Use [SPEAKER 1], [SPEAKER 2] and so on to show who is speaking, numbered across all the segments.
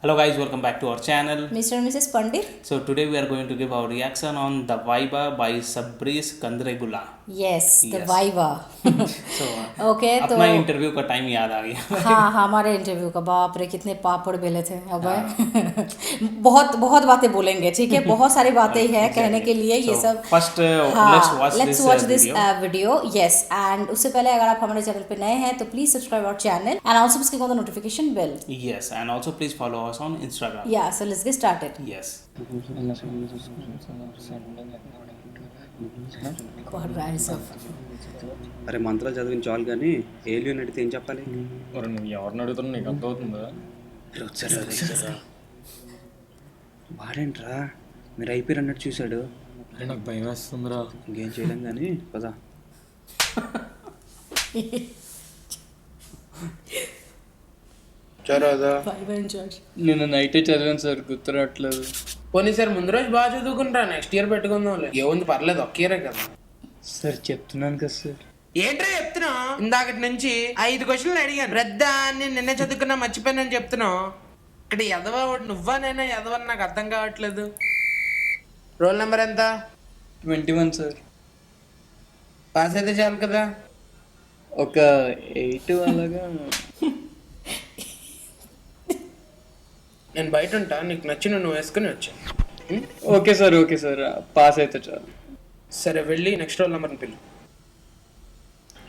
[SPEAKER 1] Hello guys, welcome back to our channel.
[SPEAKER 2] Mr. and Mrs. Pandit?
[SPEAKER 1] So today we are going to give our reaction on The Viva by Sabris Kandregula.
[SPEAKER 2] Yes, the
[SPEAKER 1] Yes.
[SPEAKER 2] Viva.
[SPEAKER 1] So
[SPEAKER 2] Okay, तो
[SPEAKER 1] अपना interview का time याद आ गया.
[SPEAKER 2] हाँ हमारे interview का बाप रे कितने पापड़ बेले थे अब बहुत बहुत बातें बोलेंगे, ठीक है, बहुत सारी बातें हैं कहने के लिए ये सब.
[SPEAKER 1] First, let's watch this
[SPEAKER 2] video. Yes, and उससे पहले अगर आप हमारे चैनल पे नए हैं तो please subscribe our channel and also please click on the notification bell.
[SPEAKER 1] Yes, and also please follow us on Instagram.
[SPEAKER 2] Yeah so let's get started.
[SPEAKER 1] Yes.
[SPEAKER 2] गॉड गाइस ऑफ
[SPEAKER 3] అరే మంత్రాలు చదివించాలి కానీ ఏలియన్ అడిగితే ఏం చెప్పాలి?
[SPEAKER 4] మరి నువ్వు ఎవరిని అడుగుతున్నా నీకు అర్థమవుతుందా?
[SPEAKER 3] వాడేంట్రా మీరు అయిపోయారు అన్నట్టు చూశాడు.
[SPEAKER 4] అరే నాకు భయం వేస్తుందిరా.
[SPEAKER 3] ఇంకేం చేయలేం కానీ పదా.
[SPEAKER 4] నేను నైటే చదివాను సార్, గుర్తు రావట్లేదు.
[SPEAKER 5] పోనీ సార్ ముందు రోజు బాగా చదువుకుంటా, నెక్స్ట్ ఇయర్ పెట్టుకుందాం. ఏముంది పర్లేదు, ఒక్క ఇయరే కదా.
[SPEAKER 4] సార్ చెప్తున్నాను కదా సార్.
[SPEAKER 5] ఏంట్రా చెప్తున్నావు? ఇందాకటి నుంచి 5 క్వశ్చన్లు అడిగాను. రద్దా అని నిన్నే చదువుకున్నా మర్చిపోయానని చెప్తున్నావు. ఇక్కడ ఎదవా నువ్వా నేనా ఎదవని నాకు అర్థం కావట్లేదు. రోల్ నెంబర్ ఎంత?
[SPEAKER 4] 21 సార్.
[SPEAKER 5] పాస్ అయితే చాలు కదా.
[SPEAKER 4] ఒక 8 అలాగా.
[SPEAKER 5] నేను బయట ఉంటా, నీకు నచ్చిన నువ్వు వేసుకుని వచ్చా.
[SPEAKER 4] ఓకే సార్ పాస్ అయితే చాలు.
[SPEAKER 5] సరే వెళ్ళి నెక్స్ట్ రోల్ నెంబర్ని పిల్లు.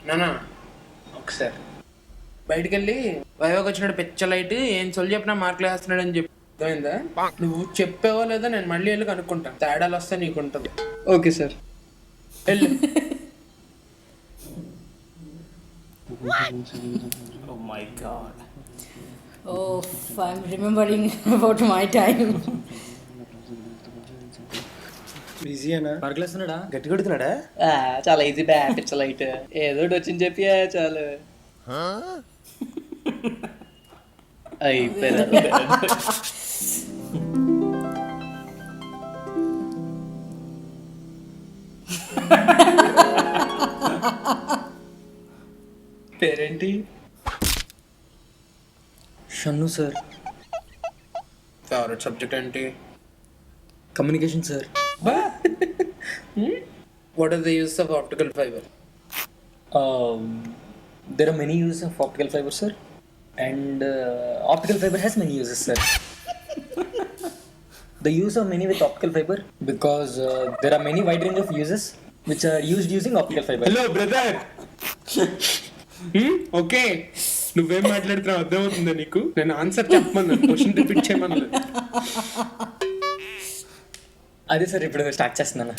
[SPEAKER 5] నానా ఒకసారి బయటికి వెళ్ళి వైవాగ్ వచ్చినాడు పిచ్చ లైట్ ఏం సొల్లు చెప్పినా మార్కులు వేస్తున్నాడు అని చెప్పి అర్థమైందా? నువ్వు చెప్పావో లేదా నేను మళ్ళీ వెళ్ళి కనుక్కుంటాను. తేడాలు వస్తే నీకు ఉంటుంది.
[SPEAKER 4] ఓకే సార్
[SPEAKER 5] వెళ్ళు.
[SPEAKER 1] Oh my God.
[SPEAKER 2] Oh, I'm remembering about my time.
[SPEAKER 4] బిజీనా? పర్గలేస్తున్నాడా?
[SPEAKER 3] గట్టి కొడుతున్నాడా?
[SPEAKER 4] చాలా ఈజీ బ్యా పిచ్చ లైట్ ఏదో ఒకటి వచ్చింది చెప్పి చాలు అయిపోయినా. పేరేంటి? షన్ను సార్.
[SPEAKER 5] ఫేవరెట్ సబ్జెక్ట్ ఏంటి?
[SPEAKER 4] Communication sir.
[SPEAKER 5] What are the use of optical fibre?
[SPEAKER 4] There are many uses of optical fiber, sir, and optical fiber has many uses, sir. The use of many with optical fiber because there are many wide range of uses which are used using optical fiber.
[SPEAKER 5] Hello brother. Okay, నువ్వేం మాట్లాడుతున్నావు అర్థమవుతుందా నీకు? నేను answer చెప్పమన్నాను, question repeat చేయమన్నాను.
[SPEAKER 4] అదే sir ఇప్పుడు start చేస్తున్నాను.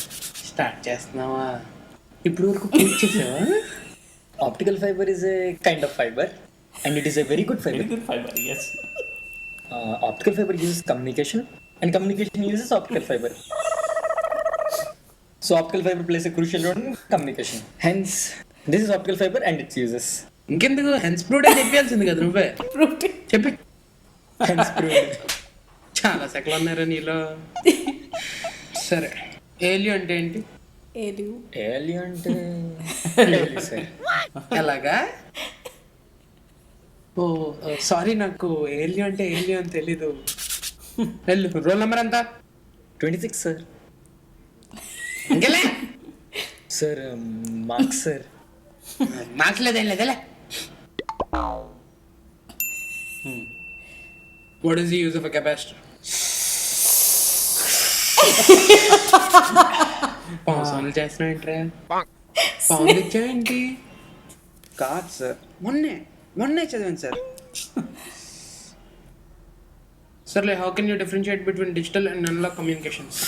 [SPEAKER 5] Start చేస్తున్నావా? ఇప్పుడు వరకు పూర్తి చేసావా?
[SPEAKER 4] Optical fiber is a kind of fiber and it is a very good fiber.
[SPEAKER 1] Very good fiber, yes.
[SPEAKER 4] Optical fiber uses communication and communication uses optical fiber. So optical fiber plays a crucial role in communication. Hence, this is optical fiber and its uses.
[SPEAKER 5] ఇంకెందుకు hence ప్రూడ్ అని చెప్పాల్సింది కదా నువ్వే. చెప్పి.
[SPEAKER 4] Hence proved.
[SPEAKER 5] చాలా సెకలు ఉన్నారా నీలో. సరే, ఏలియన్ అంటే ఏంటి?
[SPEAKER 4] Alien అంటే సార్.
[SPEAKER 5] ఎలాగా? ఓ సారీ, నాకు ఏలియన్ అంటే ఏలియన్ తెలీదు. వెళ్ళు. రోల్ నెంబర్ ఎంత?
[SPEAKER 4] 26 సార్.
[SPEAKER 5] ఇంకెలే.
[SPEAKER 4] Sir marks sir.
[SPEAKER 5] మార్క్స్ లేదేం లేదలే. What is the use of a capacitor? పావులు చేస్తున్నావు ఏంట్రా? పావులు ఇచ్చావేంటి?
[SPEAKER 3] కాదు సార్, మొన్నే చదివాను సార్.
[SPEAKER 5] సర్లే, how can you differentiate between digital and analogue communications?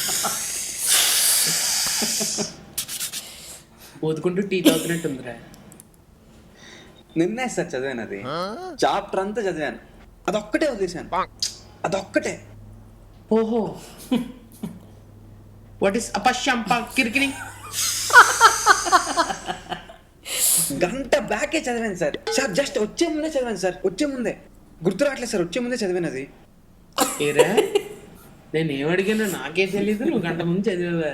[SPEAKER 5] పోదుకుంటూ టీ తాగుతున్నట్టుందిరా.
[SPEAKER 3] నిన్నే సార్ చదివాను, అది చాప్టర్ అంతా చదివాను, అదొక్కటే వదిలేశాను, అదొక్కటే.
[SPEAKER 5] ఓహో, వాట్ ఈస్ అపశ్యంప కిరికిరి?
[SPEAKER 3] గంట బ్యాకే చదివాను సార్. సార్ జస్ట్ వచ్చే ముందే చదివాను సార్, వచ్చే ముందే గుర్తు రావట్లేదు సార్, వచ్చే ముందే చదివాను అది.
[SPEAKER 5] ఏరా, నేను ఏమడిగానో నాకే తెలీదు, నువ్వు గంట ముందు చదివావా?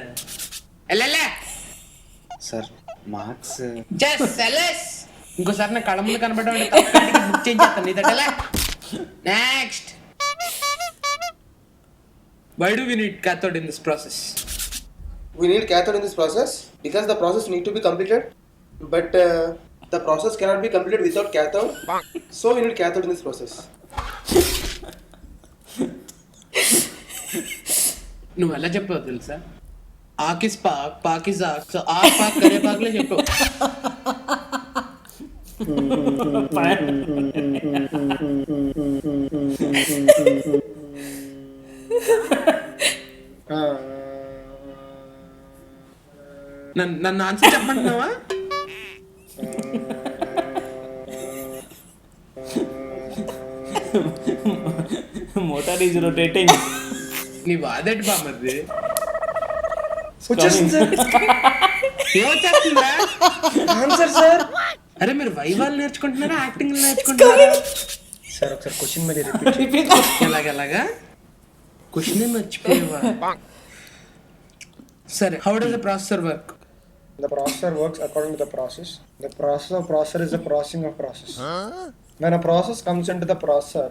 [SPEAKER 5] ఎల్లెల్లే
[SPEAKER 3] సార్ మార్క్స్
[SPEAKER 5] ఇంకోసారి నా కళ్ళ ముందు కనబడడం బుక్ చేయించేస్తాను నీ దగ్గర. Next Why do we need cathode in this process?
[SPEAKER 6] We need cathode in this process because the process need to be completed, but the process cannot be completed without cathode. So we need cathode in this process.
[SPEAKER 5] నువ్వు ఎలా చెప్పావు తెలుసా? ఆకిస్ పాక్ పాకిస్ ఆక్ so ఆక్ పాక్ కరే పాక్లే చెప్పావు. నన్ను answer చెప్పమంటున్నావా?
[SPEAKER 1] Motor is rotating.
[SPEAKER 5] నీ వాదేటి బామ్మది
[SPEAKER 6] వచ్చేసింది సార్.
[SPEAKER 5] ఏమొచ్చేస్తుందా?
[SPEAKER 6] Answer sir.
[SPEAKER 5] అరే మీరు వైవాలు నేర్చుకుంటున్నారా, యాక్టింగ్ నేర్చుకుంటున్నారా?
[SPEAKER 4] సార్ ఒకసారి క్వశ్చన్ మళ్ళీ రిపీట్.
[SPEAKER 5] ఎలాగెలాగా క్వశ్చన్ మర్చిపోయేవా? సరే, how does the processor work?
[SPEAKER 7] The processor works according to the process. The process of processor is the processing of process. When a process comes into the processor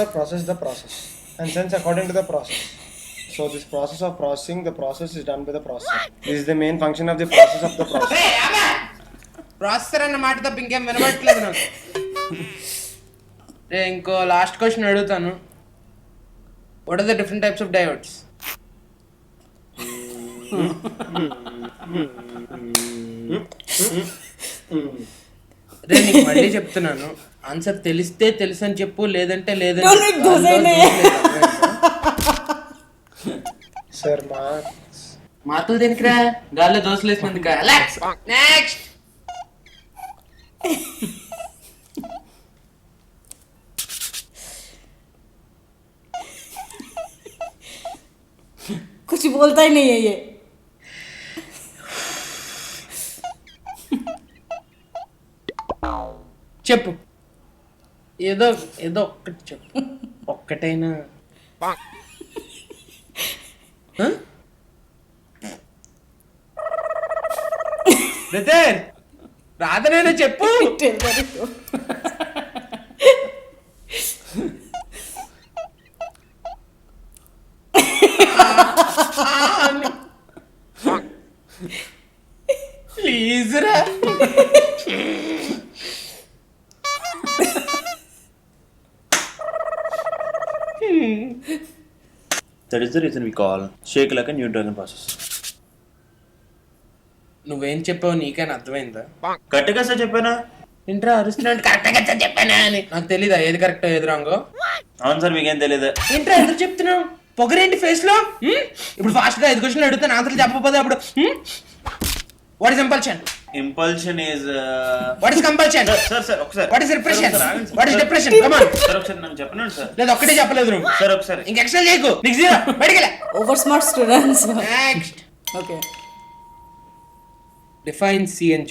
[SPEAKER 7] processes the process and sends according to the process. So this process of processing, the process is done by the processor. This is the main function of the process of the process.
[SPEAKER 5] Processor అన్న మాట తప్ప ఇంకేం వినబట్టలేదు నాకు. ఇంకో last question అడుగుతాను. What are the different types of diodes? రే నీకు మళ్ళీ చెప్తున్నాను, ఆన్సర్ తెలిస్తే తెలుసు అని చెప్పు, లేదంటే లేదని
[SPEAKER 7] Sir,
[SPEAKER 5] మాటలు దేనికిరా? గాల్లో దోశలు వేసినందుక? నెక్స్ట్.
[SPEAKER 2] कुछ बोलता ही नहीं है ये.
[SPEAKER 5] చెప్పు, ఏదో ఏదో ఒక్కటి చెప్పు, ఒక్కటైనా. బ్రదర్ రాధనైనా చెప్పు. ప్లీజ్ రా.
[SPEAKER 8] That is the reason we call shake like a new dragon process.
[SPEAKER 5] నువ్వేం చెప్పావు నీకైనా అర్థమైందా?
[SPEAKER 8] కరెక్ట్గా సార్ చెప్పానా?
[SPEAKER 5] ఇంట్రా అరుస్తున్నాడు కరెక్ట్గా చెప్పానా అని. నాకు తెలీదా ఏది కరెక్టో ఏది రాంగో?
[SPEAKER 8] అవును సార్, మీకేం తెలియదు.
[SPEAKER 5] ఇంట్రా ఎందుకు చెప్తున్నావు? పొగరేంటి ఫేస్ లో? ఇప్పుడు ఫాస్ట్ గా 5 క్వశ్చన్లు అడుగుతాను, ఆన్సర్ చెప్పకపోతే అప్పుడు what is impulsion?
[SPEAKER 8] Impulsion is
[SPEAKER 5] what is compulsion?
[SPEAKER 8] Sir ఒకసారి.
[SPEAKER 5] What is repression? What is depression? Come on
[SPEAKER 8] sir ఒకసారి నన్ను చెప్పనండి సార్.
[SPEAKER 5] లేదు ఒక్కటే చెప్పలేదు నువ్వు.
[SPEAKER 8] సార్ ఒకసారి.
[SPEAKER 5] ఇంక ఎక్స్ట్రా చేయకు, నీకు 0. బయటికి వెళ్ళా.
[SPEAKER 2] Over smart students.
[SPEAKER 5] Next.
[SPEAKER 2] Okay.
[SPEAKER 5] Define CNG.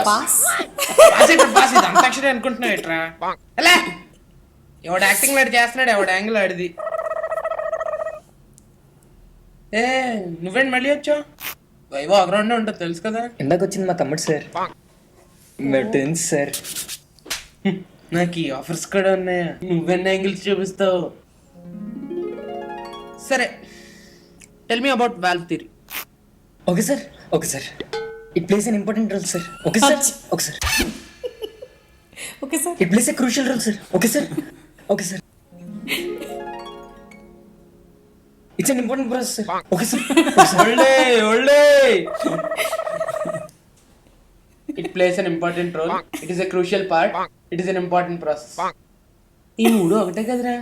[SPEAKER 2] Pass.
[SPEAKER 5] Pass ఇది అంతాక్షరి అనుకుంటున్నావు ఎట్రా? ఎలా ఎవడు యాక్టింగ్ లాడి చేస్తున్నాడు, ఎవడు యాంగిల్ ఆడిది. ఏ నువ్వేంటి మళ్ళీ వచ్చావు? వైవో అగ్రౌండ్ ఉంటుంది తెలుసు కదా.
[SPEAKER 4] ఇందాక వచ్చింది మా తమ్ముడు సార్. మెటన్స్ సార్.
[SPEAKER 5] నాకు ఈ ఆఫర్స్ కూడా ఉన్నాయా? నువ్వెన్ని యాంగిల్స్ చూపిస్తావు? సరే, tell me about valve theory.
[SPEAKER 4] Okay sir, okay sir. It plays an important role sir. Okay sir, okay sir.
[SPEAKER 2] Okay, sir.
[SPEAKER 4] It plays a crucial role sir. Okay sir, okay sir. It's an important process sir. Okay sir.
[SPEAKER 5] It plays an important role, it is a crucial part, it is an important process. ఈ మూడు ఒకటే కదరా?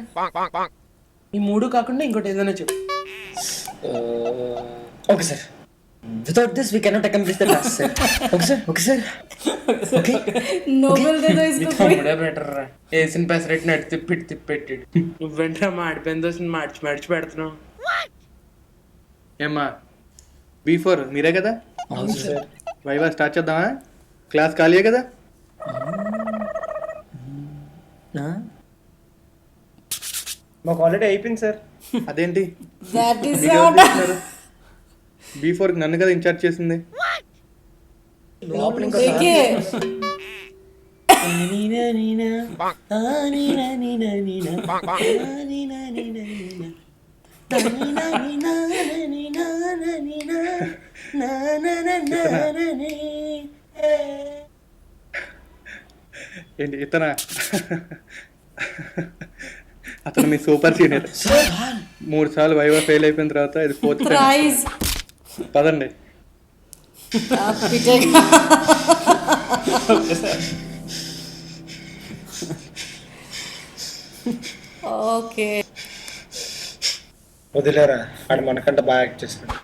[SPEAKER 5] ఈ మూడు కాకుండా ఇంకోటి ఏదైనా చెప్పు.
[SPEAKER 4] Okay sir. Without this we cannot accomplish the task sir. Okay sir, okay sir. Okay.
[SPEAKER 2] Nobel दे दो इसको कोई.
[SPEAKER 5] తమ్ముడే బెటర్ రా. వేసిన పెసరెట్ నడి తిప్పెట్టాడు. నువ్వేంట్రా మాడిపోయిన దోశని మార్చి పెడుతున్నావు?
[SPEAKER 9] ఏమ్మా B4 మీరే కదా?
[SPEAKER 4] అవును సార్.
[SPEAKER 9] వైవా స్టార్ట్ చేద్దామా? క్లాస్ ఖాళీయే కదా?
[SPEAKER 7] మాకు ఆల్రెడీ అయిపోయింది సార్.
[SPEAKER 9] అదేంటి
[SPEAKER 2] That is
[SPEAKER 9] మీకెవరు
[SPEAKER 2] not.
[SPEAKER 9] చేస్తున్నారు? B4 నన్ను కదా ఇన్ఛార్జ్ చేసింది.
[SPEAKER 4] లోపల ఇంకో
[SPEAKER 2] देखिए
[SPEAKER 9] ఏంటి ఇతనా? అతను మీ సూపర్ సీనియర్. 3 సార్లు వైవా ఫెయిల్ అయిపోయిన తర్వాత ఇది 4th
[SPEAKER 2] प्राइज
[SPEAKER 9] పదండి.
[SPEAKER 2] पिटेगा. ఓకే
[SPEAKER 7] వదిలేరా, ఆడు మనకంటే బాగా యాక్ట్ చేస్తాడు.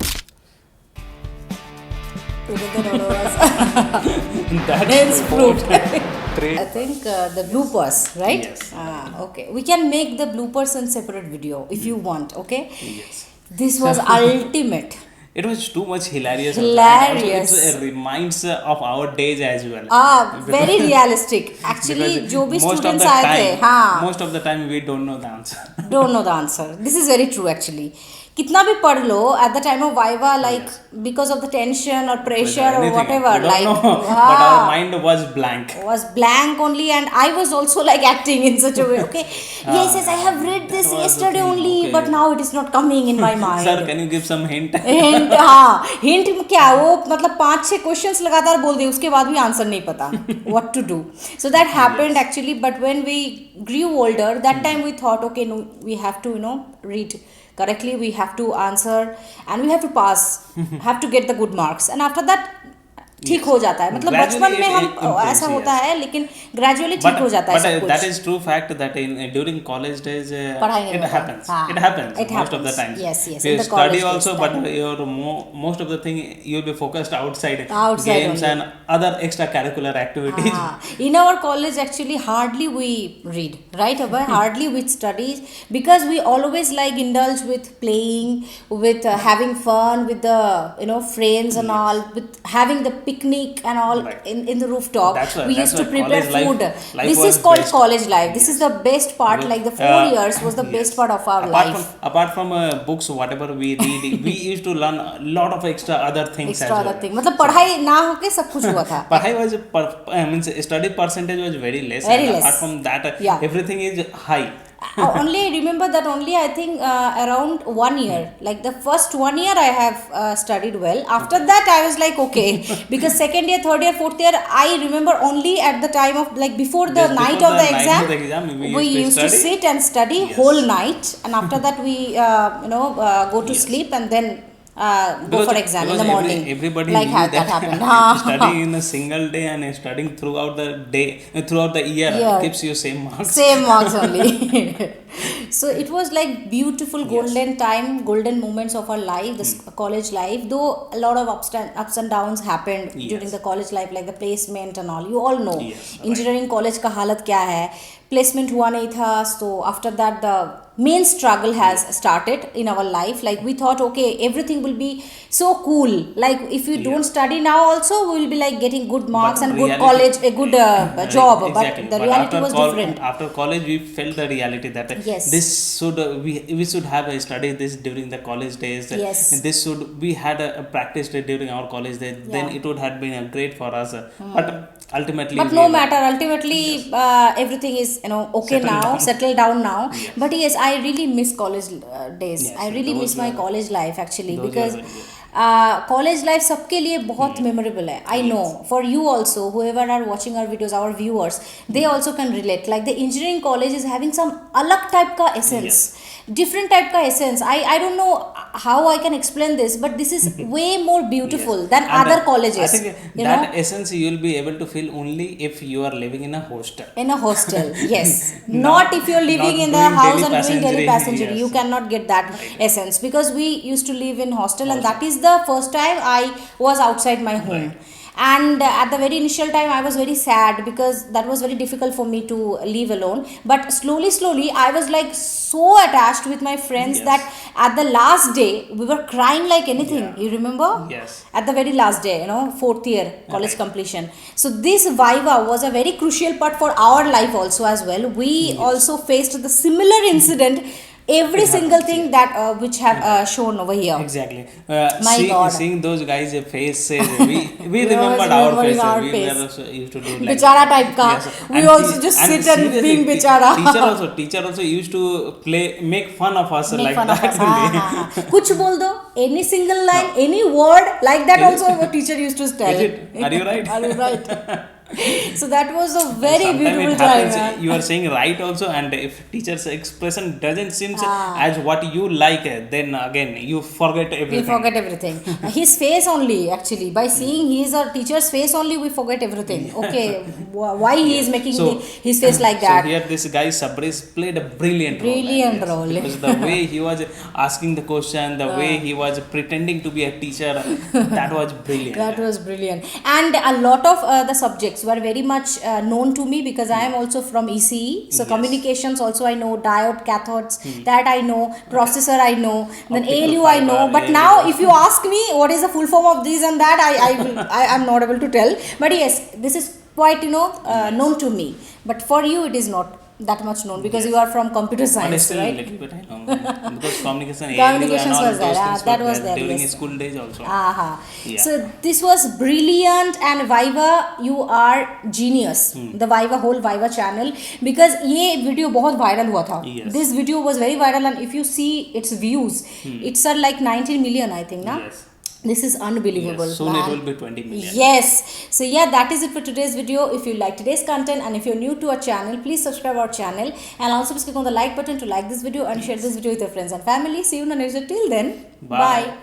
[SPEAKER 1] That
[SPEAKER 2] Hence fruit.
[SPEAKER 1] Great.
[SPEAKER 2] I think the bloopers, right?
[SPEAKER 1] Yes.
[SPEAKER 2] Okay. We can make the bloopers in separate video if you want. Okay.
[SPEAKER 1] Yes.
[SPEAKER 2] This was ultimate.
[SPEAKER 1] It was too much hilarious.
[SPEAKER 2] Hilarious.
[SPEAKER 1] Also, it reminds of our days as well.
[SPEAKER 2] Very realistic. Actually,
[SPEAKER 1] Because
[SPEAKER 2] जो भी
[SPEAKER 1] most of
[SPEAKER 2] students
[SPEAKER 1] the
[SPEAKER 2] आए थे,
[SPEAKER 1] time-
[SPEAKER 2] हाँ,
[SPEAKER 1] Most of the time we don't know the answer.
[SPEAKER 2] don't know the answer. This is very true actually. कितना भी पढ़ लो at the time of viva, like because of the tension or pressure or
[SPEAKER 1] Anything.
[SPEAKER 2] whatever,
[SPEAKER 1] We don't
[SPEAKER 2] like
[SPEAKER 1] know, but our mind was blank.
[SPEAKER 2] was blank only, and I was also like acting in such a way. Okay, yes, I have read this
[SPEAKER 1] was the
[SPEAKER 2] yesterday
[SPEAKER 1] thing,
[SPEAKER 2] only,
[SPEAKER 1] okay.
[SPEAKER 2] but now it is not coming in my mind.
[SPEAKER 1] Sir, can you give some hint?
[SPEAKER 2] Hint, हाँ, hint क्या, वो मतलब 5-6 questions लगातार बोल दिए, उसके बाद भी आंसर नहीं पता what to do. So that happened actually, but when we grew older, that time we thought, okay, no, we have to, read correctly, we have to answer, and we have to pass, have to get the good marks, and after that ठीक हो जाता है. मतलब
[SPEAKER 1] Gradually
[SPEAKER 2] बचपन में
[SPEAKER 1] it
[SPEAKER 2] हम
[SPEAKER 1] improves,
[SPEAKER 2] ऐसा होता
[SPEAKER 1] yes.
[SPEAKER 2] है, लेकिन gradually ठीक हो जाता है सब कुछ.
[SPEAKER 1] that is true fact that during college days
[SPEAKER 2] पढ़ाई नहीं
[SPEAKER 1] it
[SPEAKER 2] होता.
[SPEAKER 1] happens.
[SPEAKER 2] हाँ,
[SPEAKER 1] It happens
[SPEAKER 2] it
[SPEAKER 1] most of the
[SPEAKER 2] happens.
[SPEAKER 1] time.
[SPEAKER 2] Yes, yes,
[SPEAKER 1] You
[SPEAKER 2] in the
[SPEAKER 1] study
[SPEAKER 2] college
[SPEAKER 1] also,
[SPEAKER 2] days
[SPEAKER 1] but
[SPEAKER 2] time.
[SPEAKER 1] your most of the thing you'll be focused outside
[SPEAKER 2] Outside
[SPEAKER 1] games
[SPEAKER 2] only.
[SPEAKER 1] and other extracurricular activities.
[SPEAKER 2] In our college actually hardly we read, right Abhay? Hardly we study, because we always like indulge with playing, with having fun with the friends and all, with having the picnic and all,
[SPEAKER 1] Right.
[SPEAKER 2] in the rooftop.
[SPEAKER 1] That's why-
[SPEAKER 2] We
[SPEAKER 1] that's
[SPEAKER 2] used to
[SPEAKER 1] why
[SPEAKER 2] prepare
[SPEAKER 1] college
[SPEAKER 2] food.
[SPEAKER 1] life
[SPEAKER 2] This
[SPEAKER 1] was
[SPEAKER 2] is called
[SPEAKER 1] best.
[SPEAKER 2] college life. This is the best part, like the 4 years was the
[SPEAKER 1] yes.
[SPEAKER 2] best part of our
[SPEAKER 1] apart
[SPEAKER 2] life.
[SPEAKER 1] apart from books, whatever we read, we used to learn a lot of extra other things
[SPEAKER 2] Extra
[SPEAKER 1] as
[SPEAKER 2] other
[SPEAKER 1] well.
[SPEAKER 2] thing, मतलब पढ़ाई ना होके सब कुछ हुआ था.
[SPEAKER 1] पढ़ाई was means study percentage was very less.
[SPEAKER 2] Very
[SPEAKER 1] and
[SPEAKER 2] less.
[SPEAKER 1] Apart from that,
[SPEAKER 2] Yeah.
[SPEAKER 1] everything is high.
[SPEAKER 2] Only I remember that only I think around 1 year, like the first 1 year I have studied well. After that I was like okay, because second year, third year, fourth year I remember only at the time of, like, before the
[SPEAKER 1] Yes,
[SPEAKER 2] night
[SPEAKER 1] before
[SPEAKER 2] of the
[SPEAKER 1] the night
[SPEAKER 2] exam,
[SPEAKER 1] of the exam,
[SPEAKER 2] we
[SPEAKER 1] we
[SPEAKER 2] used to
[SPEAKER 1] study.
[SPEAKER 2] sit and study
[SPEAKER 1] Yes.
[SPEAKER 2] whole night, and after that we go to
[SPEAKER 1] Yes.
[SPEAKER 2] sleep and then go
[SPEAKER 1] Because-
[SPEAKER 2] for exam in
[SPEAKER 1] because
[SPEAKER 2] the morning.
[SPEAKER 1] everybody
[SPEAKER 2] like
[SPEAKER 1] knew
[SPEAKER 2] that happened.
[SPEAKER 1] studying in a single day and studying throughout the day, throughout the year,
[SPEAKER 2] Yeah.
[SPEAKER 1] keeps you same marks.
[SPEAKER 2] Same marks only. So it was like beautiful golden time, golden moments of our life, this college life. Though a lot of ups and downs happened during the college life, like the placement and all. You all know,
[SPEAKER 1] Yes,
[SPEAKER 2] engineering college का हालत क्या है. Placement हुआ नहीं था, so after that the main struggle has started in our life. Like we thought, okay, everything will be so cool. Like if we don't study now, also we will be like getting good marks
[SPEAKER 1] But
[SPEAKER 2] and good
[SPEAKER 1] reality-
[SPEAKER 2] college, a good job.
[SPEAKER 1] Exactly.
[SPEAKER 2] But the
[SPEAKER 1] But
[SPEAKER 2] reality
[SPEAKER 1] after
[SPEAKER 2] was different.
[SPEAKER 1] After college, we felt the reality that
[SPEAKER 2] Yes.
[SPEAKER 1] this should we should have studied this during the college days.
[SPEAKER 2] Yes.
[SPEAKER 1] This should we had practiced it during our college days. Then
[SPEAKER 2] Yeah.
[SPEAKER 1] it would have been great for us. But ultimately,
[SPEAKER 2] But no matter, ultimately everything is okay
[SPEAKER 1] Settled
[SPEAKER 2] now,
[SPEAKER 1] down.
[SPEAKER 2] settled down now.
[SPEAKER 1] Yes.
[SPEAKER 2] But yes, I really miss college days.
[SPEAKER 1] Yes,
[SPEAKER 2] I really
[SPEAKER 1] those
[SPEAKER 2] miss my
[SPEAKER 1] were-
[SPEAKER 2] college life actually,
[SPEAKER 1] those were
[SPEAKER 2] because
[SPEAKER 1] very good.
[SPEAKER 2] College life सबके लिए बहुत memorable है. I know for you also, whoever are watching our videos, our viewers, they also can relate. Like the engineering college is having some अलग type का essence, different type का essence. I don't know how I can explain this, but this is way more beautiful than
[SPEAKER 1] And
[SPEAKER 2] other colleges.
[SPEAKER 1] I think
[SPEAKER 2] you
[SPEAKER 1] that
[SPEAKER 2] know,
[SPEAKER 1] essence you will be able to feel only if you are living in a hostel.
[SPEAKER 2] in a hostel. Yes, not if you're living
[SPEAKER 1] not
[SPEAKER 2] in the
[SPEAKER 1] doing
[SPEAKER 2] house
[SPEAKER 1] daily
[SPEAKER 2] and doing daily
[SPEAKER 1] passenger,
[SPEAKER 2] passenger.
[SPEAKER 1] yes.
[SPEAKER 2] You cannot get that essence, because we used to live in hostel, and that is the first time I was outside my home. And at the very initial time I was very sad, because that was very difficult for me to live alone. But slowly I was like so attached with my friends,
[SPEAKER 1] Yes.
[SPEAKER 2] that at the last day we were crying like anything. You remember?
[SPEAKER 1] Yes.
[SPEAKER 2] At the very last day, fourth year college completion. So this viva was a very crucial part for our life also as well. We also faced the similar incident every single thing that which have shown over here.
[SPEAKER 1] Exactly.
[SPEAKER 2] My God.
[SPEAKER 1] Seeing those guys' faces, we remembered our
[SPEAKER 2] remembering
[SPEAKER 1] faces.
[SPEAKER 2] our
[SPEAKER 1] We
[SPEAKER 2] face.
[SPEAKER 1] were also used to do like
[SPEAKER 2] Bichara type ka. We
[SPEAKER 1] And
[SPEAKER 2] also just sit and
[SPEAKER 1] seriously,
[SPEAKER 2] being bichara.
[SPEAKER 1] Teacher also used to make fun of us
[SPEAKER 2] Make
[SPEAKER 1] like
[SPEAKER 2] fun of
[SPEAKER 1] that
[SPEAKER 2] us.
[SPEAKER 1] only.
[SPEAKER 2] हाँ. कुछ बोल दो, any single line, any word like that also a teacher used to tell.
[SPEAKER 1] Is it? Are you right?
[SPEAKER 2] Are you right? So that was a very
[SPEAKER 1] Sometimes
[SPEAKER 2] beautiful
[SPEAKER 1] it
[SPEAKER 2] time.
[SPEAKER 1] happens,
[SPEAKER 2] Man.
[SPEAKER 1] you are saying right also, and if teacher's expression doesn't seem as what you like, then again you forget
[SPEAKER 2] We
[SPEAKER 1] everything.
[SPEAKER 2] forget everything. His face only, actually, by seeing his or teacher's face only, we forget everything. Okay, why he is making his face like that?
[SPEAKER 1] So here this guy Sabris played a brilliant
[SPEAKER 2] Brilliant
[SPEAKER 1] role.
[SPEAKER 2] role.
[SPEAKER 1] Because the way he was asking the question, the way he was pretending to be a teacher, that was brilliant.
[SPEAKER 2] That was brilliant. And a lot of the subjects were very much known to me because I am also from ECE. So
[SPEAKER 1] Yes.
[SPEAKER 2] communications also I know, diode, cathodes, that I know, processor I know, then
[SPEAKER 1] Optical
[SPEAKER 2] ALU I know.
[SPEAKER 1] fiber,
[SPEAKER 2] But
[SPEAKER 1] ALU.
[SPEAKER 2] now if you ask me what is the full form of this and that, I am not able to tell. But yes, this is quite known to me. But for you it is not that much known because you are from computer
[SPEAKER 1] But
[SPEAKER 2] science,
[SPEAKER 1] still
[SPEAKER 2] right?
[SPEAKER 1] little bit I know because communication,
[SPEAKER 2] Communications
[SPEAKER 1] ALU and all
[SPEAKER 2] was there,
[SPEAKER 1] those things
[SPEAKER 2] that
[SPEAKER 1] were
[SPEAKER 2] was there,
[SPEAKER 1] during
[SPEAKER 2] yes.
[SPEAKER 1] school days also.
[SPEAKER 2] Aha.
[SPEAKER 1] Yeah.
[SPEAKER 2] So this was brilliant and Viva, you are genius. The Viva whole Viva channel because ये video बहुत viral हुआ था.
[SPEAKER 1] Yes.
[SPEAKER 2] This video was very viral and if you see its views, it's like 19 million I think, na?
[SPEAKER 1] Yes.
[SPEAKER 2] This is unbelievable.
[SPEAKER 1] Yes, soon
[SPEAKER 2] man.
[SPEAKER 1] it will be 20 million.
[SPEAKER 2] Yes. So yeah, that is it for today's video. If you like today's content and if you're new to our channel, please subscribe our channel and also click on the like button to like this video and share this video with your friends and family. See you in the next video. Till then,
[SPEAKER 1] Bye.
[SPEAKER 2] bye.